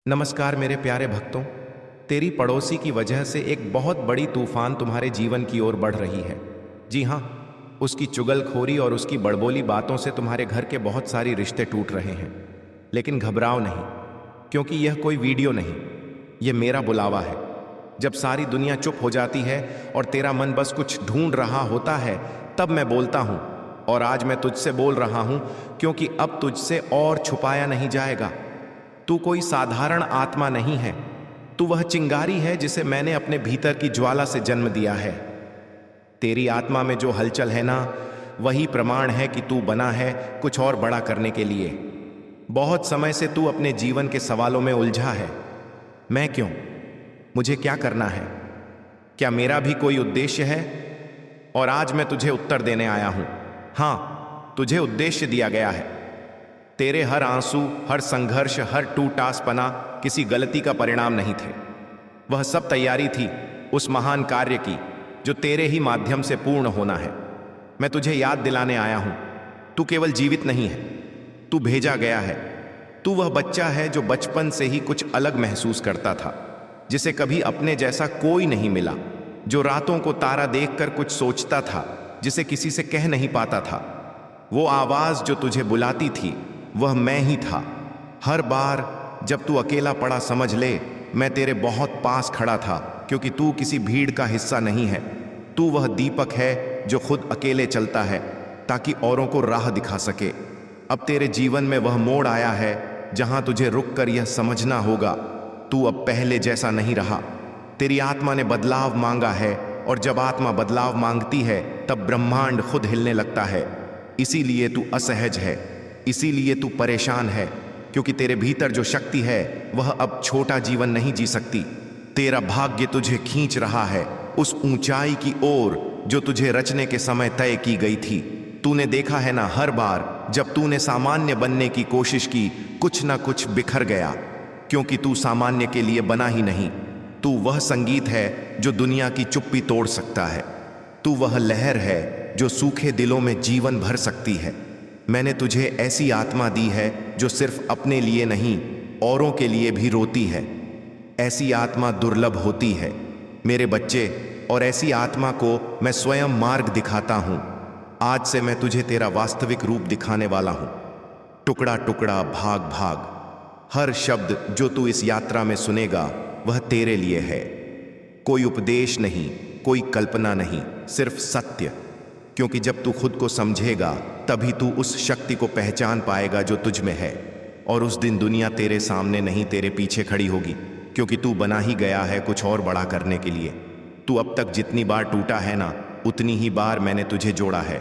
नमस्कार मेरे प्यारे भक्तों। तेरी पड़ोसी की वजह से एक बहुत बड़ी तूफान तुम्हारे जीवन की ओर बढ़ रही है। जी हाँ, उसकी चुगलखोरी और उसकी बड़बोली बातों से तुम्हारे घर के बहुत सारे रिश्ते टूट रहे हैं। लेकिन घबराओ नहीं, क्योंकि यह कोई वीडियो नहीं, यह मेरा बुलावा है। जब सारी दुनिया चुप हो जाती है और तेरा मन बस कुछ ढूंढ रहा होता है, तब मैं बोलता हूँ। और आज मैं तुझसे बोल रहा हूँ, क्योंकि अब तुझसे और छुपाया नहीं जाएगा। तू कोई साधारण आत्मा नहीं है, तू वह चिंगारी है जिसे मैंने अपने भीतर की ज्वाला से जन्म दिया है। तेरी आत्मा में जो हलचल है ना, वही प्रमाण है कि तू बना है कुछ और बड़ा करने के लिए। बहुत समय से तू अपने जीवन के सवालों में उलझा है। मैं क्यों? मुझे क्या करना है? क्या मेरा भी कोई उद्देश्य है? और आज मैं तुझे उत्तर देने आया हूं। हां, तुझे उद्देश्य दिया गया है। तेरे हर आंसू, हर संघर्ष, हर टूटासपना किसी गलती का परिणाम नहीं थे। वह सब तैयारी थी उस महान कार्य की जो तेरे ही माध्यम से पूर्ण होना है। मैं तुझे याद दिलाने आया हूं, तू केवल जीवित नहीं है, तू भेजा गया है। तू वह बच्चा है जो बचपन से ही कुछ अलग महसूस करता था, जिसे कभी अपने जैसा कोई नहीं मिला, जो रातों को तारा देखकर कुछ सोचता था जिसे किसी से कह नहीं पाता था। वो आवाज जो तुझे बुलाती थी, वह मैं ही था। हर बार जब तू अकेला पड़ा, समझ ले मैं तेरे बहुत पास खड़ा था, क्योंकि तू किसी भीड़ का हिस्सा नहीं है। तू वह दीपक है जो खुद अकेले चलता है ताकि औरों को राह दिखा सके। अब तेरे जीवन में वह मोड़ आया है जहां तुझे रुककर यह समझना होगा, तू अब पहले जैसा नहीं रहा। तेरी आत्मा ने बदलाव मांगा है, और जब आत्मा बदलाव मांगती है तब ब्रह्मांड खुद हिलने लगता है। इसीलिए तू असहज है, इसीलिए तू परेशान है, क्योंकि तेरे भीतर जो शक्ति है वह अब छोटा जीवन नहीं जी सकती। तेरा भाग्य तुझे खींच रहा है उस ऊंचाई की ओर जो तुझे रचने के समय तय की गई थी। तूने देखा है ना, हर बार जब तूने सामान्य बनने की कोशिश की, कुछ ना कुछ बिखर गया, क्योंकि तू सामान्य के लिए बना ही नहीं। तू वह संगीत है जो दुनिया की चुप्पी तोड़ सकता है। तू वह लहर है जो सूखे दिलों में जीवन भर सकती है। मैंने तुझे ऐसी आत्मा दी है जो सिर्फ अपने लिए नहीं, औरों के लिए भी रोती है। ऐसी आत्मा दुर्लभ होती है मेरे बच्चे, और ऐसी आत्मा को मैं स्वयं मार्ग दिखाता हूं। आज से मैं तुझे तेरा वास्तविक रूप दिखाने वाला हूं। टुकड़ा टुकड़ा, भाग भाग, हर शब्द जो तू इस यात्रा में सुनेगा वह तेरे लिए है। कोई उपदेश नहीं, कोई कल्पना नहीं, सिर्फ सत्य। क्योंकि जब तू खुद को समझेगा तभी तू उस शक्ति को पहचान पाएगा जो तुझ में है। और उस दिन दुनिया तेरे सामने नहीं, तेरे पीछे खड़ी होगी, क्योंकि तू बना ही गया है कुछ और बड़ा करने के लिए। तू अब तक जितनी बार टूटा है ना, उतनी ही बार मैंने तुझे जोड़ा है,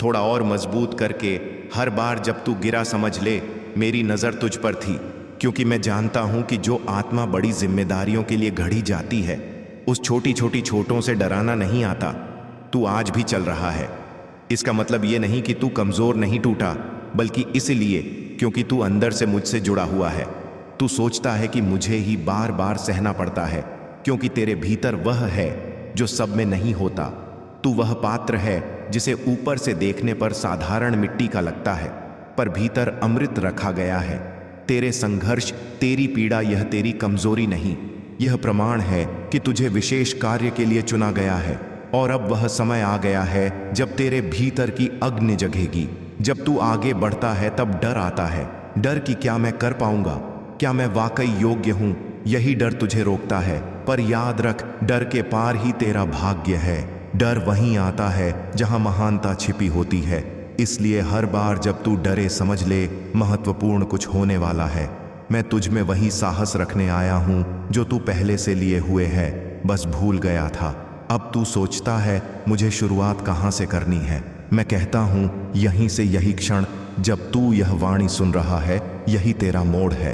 थोड़ा और मजबूत करके। हर बार जब तू गिरा, समझ ले मेरी नज़र तुझ पर थी, क्योंकि मैं जानता हूं कि जो आत्मा बड़ी जिम्मेदारियों के लिए गढ़ी जाती है, उस छोटी छोटी चोटों से डराना नहीं आता। तू आज भी चल रहा है। इसका मतलब ये नहीं कि तू कमजोर नहीं टूटा, बल्कि इसलिए क्योंकि तू अंदर से मुझसे जुड़ा हुआ है। तू सोचता है कि मुझे ही बार बार सहना पड़ता है, क्योंकि तेरे भीतर वह है जो सब में नहीं होता। तू वह पात्र है जिसे ऊपर से देखने पर साधारण मिट्टी का लगता है, पर भीतर अमृत रखा गया है। तेरे संघर्ष, तेरी पीड़ा, यह तेरी कमजोरी नहीं, यह प्रमाण है कि तुझे विशेष कार्य के लिए चुना गया है। और अब वह समय आ गया है जब तेरे भीतर की अग्नि जगेगी। जब तू आगे बढ़ता है तब डर आता है, डर कि क्या मैं कर पाऊंगा, क्या मैं वाकई योग्य हूं। यही डर तुझे रोकता है, पर याद रख, डर के पार ही तेरा भाग्य है। डर वहीं आता है जहां महानता छिपी होती है। इसलिए हर बार जब तू डरे, समझ ले महत्वपूर्ण कुछ होने वाला है। मैं तुझ में वही साहस रखने आया हूं जो तू पहले से लिए हुए है, बस भूल गया था। अब तू सोचता है मुझे शुरुआत कहां से करनी है। मैं कहता हूं यहीं से, यही क्षण जब तू यह वाणी सुन रहा है, यही तेरा मोड़ है।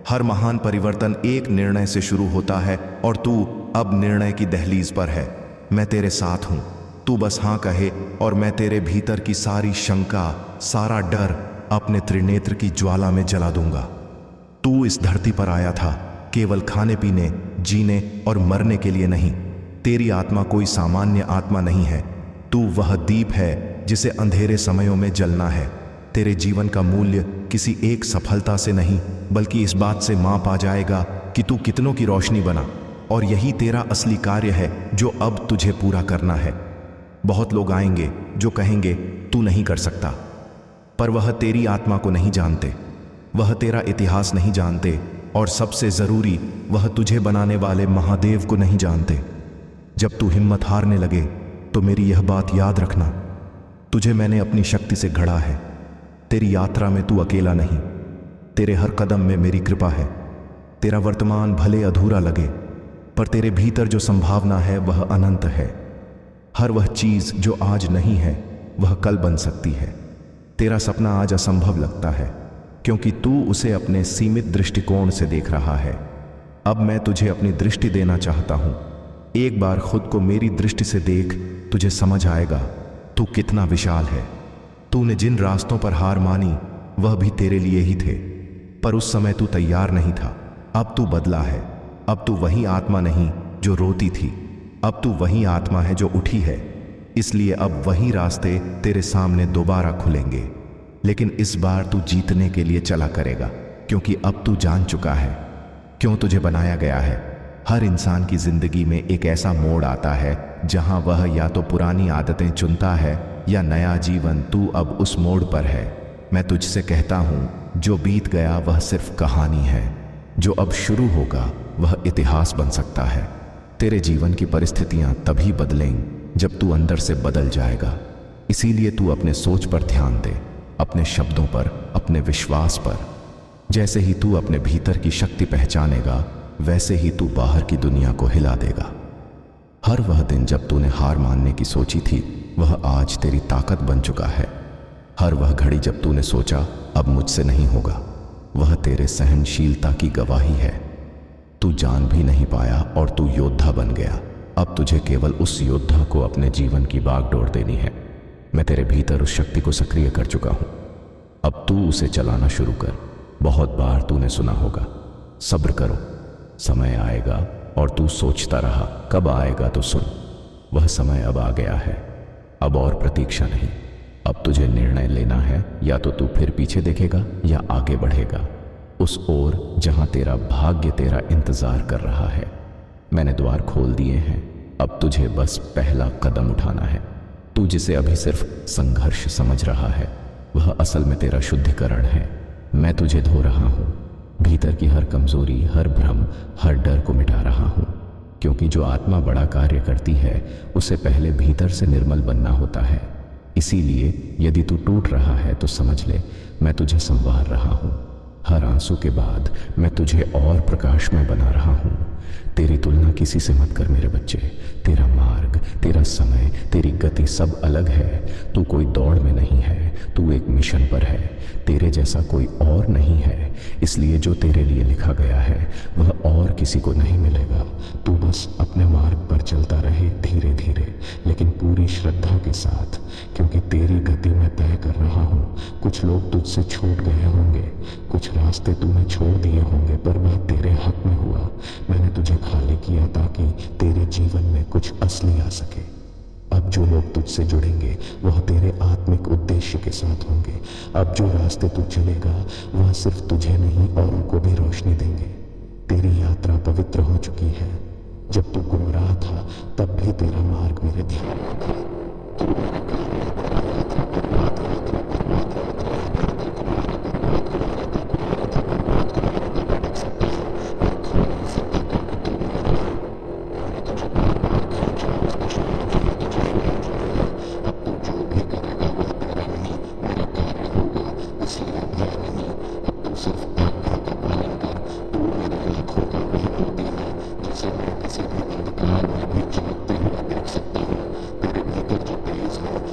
हर महान परिवर्तन एक निर्णय से शुरू होता है, और तू अब निर्णय की दहलीज पर है। मैं तेरे साथ हूं, तू बस हां कहे और मैं तेरे भीतर की सारी शंका, सारा डर अपने त्रिनेत्र की ज्वाला में जला दूंगा। तू इस धरती पर आया था केवल खाने पीने, जीने और मरने के लिए नहीं। तेरी आत्मा कोई सामान्य आत्मा नहीं है। तू वह दीप है जिसे अंधेरे समयों में जलना है। तेरे जीवन का मूल्य किसी एक सफलता से नहीं, बल्कि इस बात से माप आ जाएगा कि तू कितनों की रोशनी बना, और यही तेरा असली कार्य है जो अब तुझे पूरा करना है। बहुत लोग आएंगे जो कहेंगे तू नहीं कर सकता, पर वह तेरी आत्मा को नहीं जानते, वह तेरा इतिहास नहीं जानते, और सबसे जरूरी वह तुझे बनाने वाले महादेव को नहीं जानते। जब तू हिम्मत हारने लगे तो मेरी यह बात याद रखना, तुझे मैंने अपनी शक्ति से घड़ा है। तेरी यात्रा में तू अकेला नहीं, तेरे हर कदम में मेरी कृपा है। तेरा वर्तमान भले अधूरा लगे, पर तेरे भीतर जो संभावना है वह अनंत है। हर वह चीज जो आज नहीं है वह कल बन सकती है। तेरा सपना आज असंभव लगता है क्योंकि तू उसे अपने सीमित दृष्टिकोण से देख रहा है। अब मैं तुझे अपनी दृष्टि देना चाहता हूं। एक बार खुद को मेरी दृष्टि से देख, तुझे समझ आएगा तू कितना विशाल है। तूने जिन रास्तों पर हार मानी वह भी तेरे लिए ही थे, पर उस समय तू तैयार नहीं था। अब तू बदला है। अब तू वही आत्मा नहीं जो रोती थी, अब तू वही आत्मा है जो उठी है। इसलिए अब वही रास्ते तेरे सामने दोबारा खुलेंगे, लेकिन इस बार तू जीतने के लिए चला करेगा, क्योंकि अब तू जान चुका है क्यों तुझे बनाया गया है। हर इंसान की जिंदगी में एक ऐसा मोड़ आता है जहां वह या तो पुरानी आदतें चुनता है या नया जीवन। तू अब उस मोड़ पर है। मैं तुझसे कहता हूं, जो बीत गया वह सिर्फ कहानी है, जो अब शुरू होगा वह इतिहास बन सकता है। तेरे जीवन की परिस्थितियां तभी बदलेंगी जब तू अंदर से बदल जाएगा। इसीलिए तू अपने सोच पर ध्यान दे, अपने शब्दों पर, अपने विश्वास पर। जैसे ही तू अपने भीतर की शक्ति पहचानेगा, वैसे ही तू बाहर की दुनिया को हिला देगा। हर वह दिन जब तूने हार मानने की सोची थी वह आज तेरी ताकत बन चुका है। हर वह घड़ी जब तूने सोचा अब मुझसे नहीं होगा, वह तेरे सहनशीलता की गवाही है। तू जान भी नहीं पाया और तू योद्धा बन गया। अब तुझे केवल उस योद्धा को अपने जीवन की बागडोर देनी है। मैं तेरे भीतर उस शक्ति को सक्रिय कर चुका हूं। अब तू उसे चलाना शुरू कर। बहुत बार तूने सुना होगा, सब्र करो, समय आएगा, और तू सोचता रहा कब आएगा, तो सुन, वह समय अब आ गया है। अब और प्रतीक्षा नहीं। अब तुझे निर्णय लेना है, या तो तू फिर पीछे देखेगा या आगे बढ़ेगा उस ओर जहां तेरा भाग्य तेरा इंतजार कर रहा है। मैंने द्वार खोल दिए हैं, अब तुझे बस पहला कदम उठाना है। तू जिसे अभी सिर्फ संघर्ष समझ रहा है वह असल में तेरा शुद्धिकरण है। मैं तुझे धो रहा हूं, भीतर की हर कमजोरी, हर भ्रम, हर डर को मिटा रहा हूं, क्योंकि जो आत्मा बड़ा कार्य करती है उसे पहले भीतर से निर्मल बनना होता है। इसीलिए यदि तू टूट रहा है तो समझ ले, मैं तुझे संवार रहा हूं। हर आंसू के बाद मैं तुझे और प्रकाशमय बना रहा हूं। तेरी तुलना किसी से मत कर मेरे बच्चे। तेरा मार्ग, तेरा समय, तेरी गति सब अलग है। तू कोई दौड़ में नहीं है, तू एक मिशन पर है। तेरे जैसा कोई और नहीं है, इसलिए जो तेरे लिए लिखा गया है वह और किसी को नहीं मिलेगा। तू बस अपने मार्ग पर चलता रहे, धीरे धीरे लेकिन पूरी श्रद्धा के साथ, क्योंकि तेरी गति मैं तय कर रहा हूँ। कुछ लोग तुझसे छूट गए होंगे, कुछ रास्ते तूने छोड़ दिए होंगे, पर वह तेरे हक में हुआ। मैंने तुझे खाली किया ताकि तेरे जीवन में कुछ असली आ सके। अब जो लोग तुझसे जुड़ेंगे वह तेरे आत्मिक उद्देश्य के साथ होंगे। अब जो रास्ते तू चलेगा वह सिर्फ तुझे नहीं औरों को भी रोशनी देंगे। तेरी यात्रा पवित्र हो चुकी है। जब तू गुमराह था तब भी तेरा मार्ग मेरे ध्यान में था। तू मेरा कार्य, तेरा यात्रा करवाता रहता। किसी भी अंधकार में भी चमकते हुए देख सकता हूँ। तेरे भीतर जो तेज है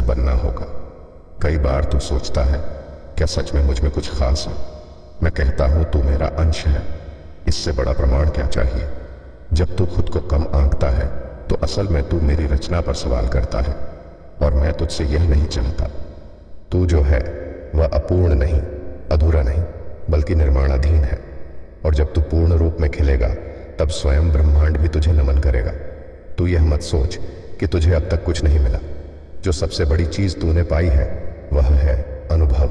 बनना होगा। कई बार तू सोचता है, क्या सच में मुझ में कुछ खास है? मैं कहता हूं तू मेरा अंश है। इससे बड़ा प्रमाण क्या चाहिए? जब तू खुद को कम आंकता है तो असल में तू मेरी रचना पर सवाल करता है, और मैं तुझसे यह नहीं चाहता। तू जो है वह अपूर्ण नहीं, अधूरा नहीं, बल्कि निर्माणाधीन है। और जब तू पूर्ण रूप में खिलेगा तब स्वयं ब्रह्मांड भी तुझे नमन करेगा। तू यह मत सोच कि तुझे अब तक कुछ नहीं मिला। जो सबसे बड़ी चीज तूने पाई है वह है अनुभव,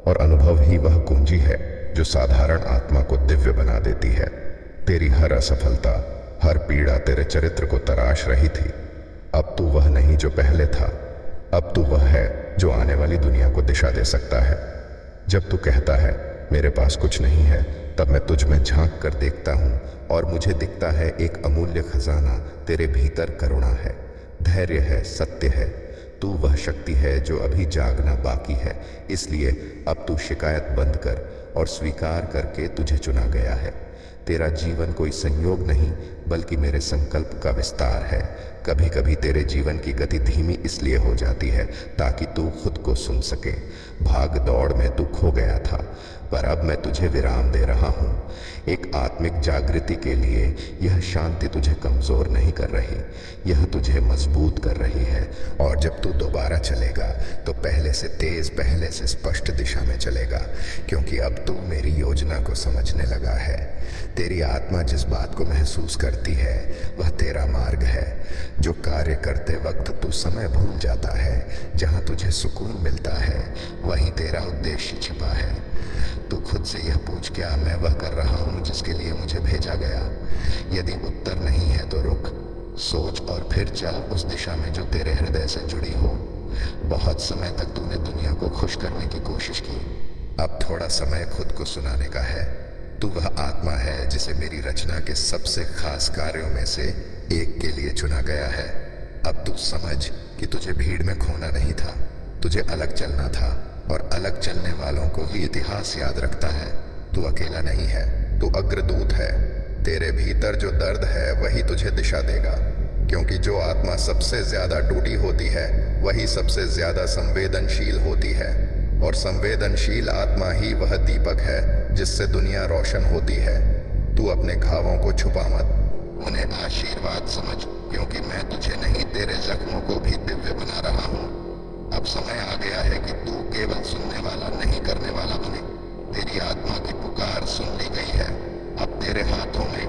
और अनुभव ही वह कुंजी है जो साधारण आत्मा को दिव्य बना देती है। तेरी हर असफलता, हर पीड़ा तेरे चरित्र को तराश रही थी। अब तू वह नहीं जो पहले था, अब तू वह है जो आने वाली दुनिया को दिशा दे सकता है। जब तू कहता है मेरे पास कुछ नहीं है, तब मैं तुझ में झांक कर देखता हूं और मुझे दिखता है एक अमूल्य खजाना। तेरे भीतर करुणा है, धैर्य है, सत्य है। तू वह शक्ति है जो अभी जागना बाकी है। इसलिए अब तू शिकायत बंद कर और स्वीकार करके तुझे चुना गया है। तेरा जीवन कोई संयोग नहीं बल्कि मेरे संकल्प का विस्तार है। कभी कभी तेरे जीवन की गति धीमी इसलिए हो जाती है ताकि तू खुद को सुन सके। भाग दौड़ में तू खो गया था, पर अब मैं तुझे विराम दे रहा हूँ। एक आत्मिक जागृति के लिए यह शांति तुझे कमजोर नहीं कर रही, यह तुझे मजबूत कर रही है। और जब तू दोबारा चलेगा तो पहले से तेज, पहले से स्पष्ट दिशा में चलेगा, क्योंकि अब तू मेरी योजना को समझने लगा है। तेरी आत्मा जिस बात को महसूस करती है वह तेरा मार्ग है। जो कार्य करते वक्त तू समय भूल जाता है, जहां तुझे सुकून मिलता है वहीं तेरा उद्देश्य छिपा है। तू खुद से यह पूछ, क्या मैं वह कर रहा हूं जिसके लिए मुझे भेजा गया? यदि उत्तर नहीं है तो रुक, सोच और फिर चल उस दिशा में जो तेरे हृदय से जुड़ी हो। बहुत समय तक तूने दुनिया को खुश करने की कोशिश की, अब थोड़ा समय खुद को सुनाने का है। तू वह आत्मा है जिसे मेरी रचना के सबसे खास कार्यों में से एक के लिए चुना गया है। अब तू समझ कि तुझे भीड़ में खोना नहीं था, तुझे अलग चलना था, और अलग चलने वालों को ही इतिहास याद रखता है। तू अकेला नहीं है, तू अग्रदूत है। तेरे भीतर जो दर्द है वही तुझे दिशा देगा, क्योंकि जो आत्मा सबसे ज्यादा टूटी होती है वही सबसे ज्यादा संवेदनशील होती है, और संवेदनशील आत्मा ही वह दीपक है जिससे दुनिया रोशन होती है। तू अपने घावों को छुपा मत, उन्हें आशीर्वाद समझ, क्योंकि मैं तुझे नहीं तेरे जख्मों को भी दिव्य बना रहा हूँ। अब समय आ गया है कि तू केवल सुनने वाला नहीं, करने वाला बने। तेरी आत्मा की पुकार सुन ली गई है, अब तेरे हाथों में